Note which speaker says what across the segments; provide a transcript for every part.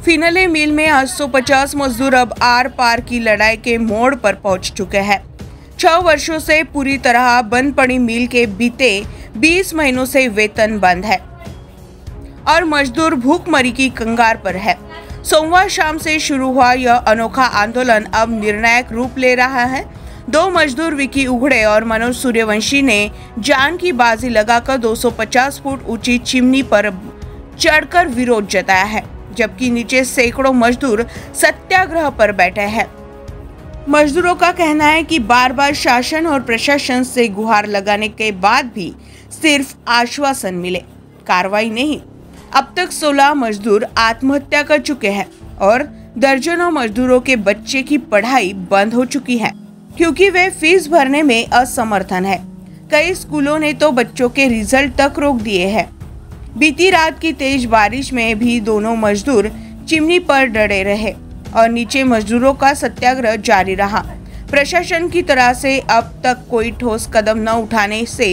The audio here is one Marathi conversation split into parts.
Speaker 1: फिनले मिल में 850 मजदूर अब आर पार की लड़ाई के मोड़ पर पहुंच चुके हैं। 6 वर्षों से पूरी तरह बंद पड़ी मिल के बीते 20 महीनों से वेतन बंद है और मजदूर भूखमरी की कंगार पर है। सोमवार शाम से शुरू हुआ यह अनोखा आंदोलन अब निर्णायक रूप ले रहा है। 2 मजदूर विकी उघड़े और मनोज सूर्यवंशी ने जान की बाजी लगाकर 250 फुट ऊंची चिमनी पर चढ़कर विरोध जताया है, जबकि नीचे सैकड़ों मजदूर सत्याग्रह पर बैठे हैं। मजदूरों का कहना है कि बार बार शासन और प्रशासन से गुहार लगाने के बाद भी सिर्फ आश्वासन मिले, कार्रवाई नहीं। अब तक 16 मजदूर आत्महत्या कर चुके हैं और दर्जनों मजदूरों के बच्चे की पढ़ाई बंद हो चुकी है क्योंकि वे फीस भरने में असमर्थन है। कई स्कूलों ने तो बच्चों के रिजल्ट तक रोक दिए हैं। बीती रात की तेज बारिश में भी दोनों मजदूर चिमनी पर डटे रहे और नीचे मजदूरों का सत्याग्रह जारी रहा। प्रशासन की तरफ से अब तक कोई ठोस कदम न उठाने से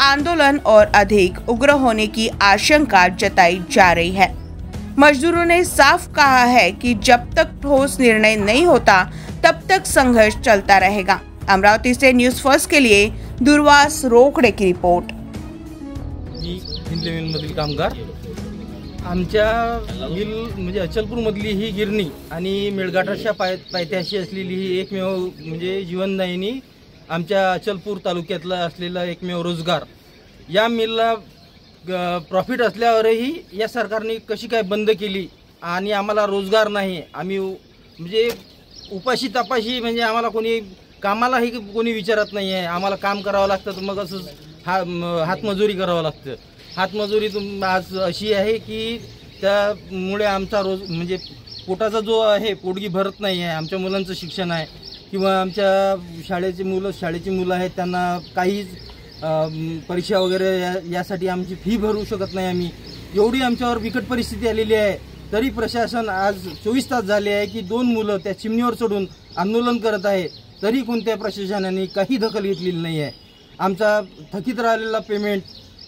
Speaker 1: आंदोलन और अधिक उग्र होने की आशंका जताई जा रही है। मजदूरों ने साफ कहा है कि जब तक ठोस निर्णय नहीं होता तब तक संघर्ष चलता रहेगा। अमरावती से न्यूज फर्स्ट के लिए दुर्वास रोकडे की रिपोर्ट।
Speaker 2: फिनले मिलमधील कामगार आमच्या मिल म्हणजे अचलपूरमधली ही गिरणी आणि मेळघाटाच्या पायथ्याशी असलेली ही एकमेव म्हणजे जीवनदायिनी आमच्या अचलपूर तालुक्यातला असलेला एकमेव रोजगार। या मिलला प्रॉफिट असल्यावरही या सरकारने कशी काय बंद केली आणि आम्हाला रोजगार नाही। आम्ही म्हणजे उपाशी तपाशी म्हणजे आम्हाला कोणी कामालाही कोणी विचारत नाही आहे। आम्हाला काम करावं लागतं, मग असं हातमजुरी करावं लागतं। हातमजुरी आज अशी आहे की त्यामुळे आमचा रोज म्हणजे पोटाचा जो आहे पोटगी भरत नाही आहे। आमच्या मुलांचं शिक्षण आहे किंवा आमच्या शाळेची मुलं आहेत त्यांना काही परीक्षा वगैरे यासाठी आमची फी भरू शकत नाही आम्ही। एवढी आमच्यावर बिकट परिस्थिती आलेली आहे। तरी प्रशासन आज 24 तास झाले आहे की 2 मुलं त्या चिमणीवर चढून आंदोलन करत आहे, तरी कोणत्या प्रशासनाने काही दखल घेतलेली नाही आहे। आमचा थकीत राहिलेला पेमेंट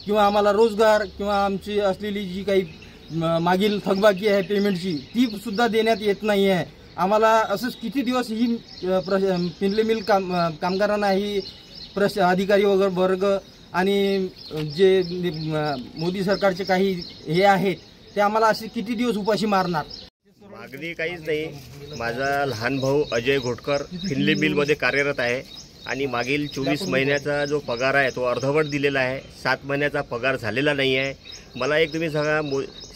Speaker 2: किंवा आम्हाला रोजगार किंवा आमची असलेली जी काही मागील थकबाकी आहे पेमेंटची ती सुद्धा देण्यात येत नाही आहे। आम्हाला असंच किती दिवस ही फिनले मिल कामगारांना ही अधिकारी वगैरे वर्ग आणि जे मोदी सरकारचे काही हे आहेत ते आम्हाला असे किती दिवस उपाशी मारणार।
Speaker 3: मागणी काहीच नाही। माझा लहान भाऊ अजय घोटकर फिनले मिलमध्ये कार्यरत आहे आणि मागील 24 महिन्याचा जो पगार आहे तो अर्धवट दिलेला आहे। 7 महिन्याचा पगार झालेला नाही आहे। मला एक तुम्ही सांगा,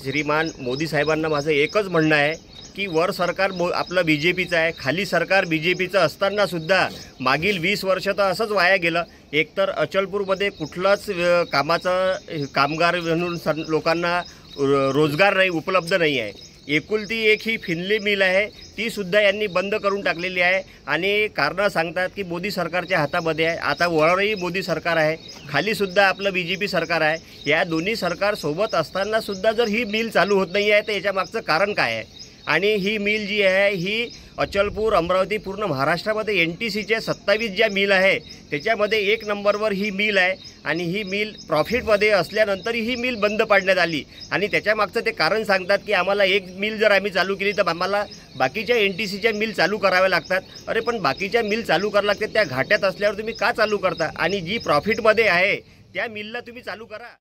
Speaker 3: श्रीमान मोदी साहेबांना माझं एकच म्हणणं आहे की वर सरकार आपलं बीजेपीचं आहे, खाली सरकार बीजेपीचं असताना सुद्धा मागील 20 वर्ष तर असंच वाया गेलं। एकतर अचलपूरमध्ये कुठलाच कामगार म्हणून लोकांना रोजगार नाही, उपलब्ध नाही आहे। एकुलती एक ही फिनले मिल आहे ती सुद्धा यांनी बंद करून टाकलेली आहे आणि कारणं सांगतात की मोदी सरकारच्या हातामध्ये आहे। आता वरही मोदी सरकार आहे, खाली सुद्धा आपलं बीजेपी सरकार आहे। या दोन्ही सरकार सोबत असताना सुद्धा जर ही मिल चालू होत नाही आहे तर याच्या मागचं कारण काय आहे? आणि ही मिल जी आहे ही अचलपूर अमरावती पूर्ण महाराष्ट्रामध्ये NTCच्या 27 ज्या मिल आहे त्याच्यामध्ये 1 नंबरवर ही मिल आहे आणि ही मिल प्रॉफिटमध्ये असल्यानंतरही ही मिल बंद पाडण्यात आली आणि त्याच्या मागचं ते कारण सांगतात की आम्हाला एक मिल जर आम्ही चालू केली तर आम्हाला बाकीच्या NTCच्या मिल चालू कराव्या लागतात। अरे पण बाकीच्या मिल चालू करावं लागतात त्या घाट्यात असल्यावर तुम्ही का चालू करता? आणि जी प्रॉफिटमध्ये आहे त्या मिलला तुम्ही चालू करा।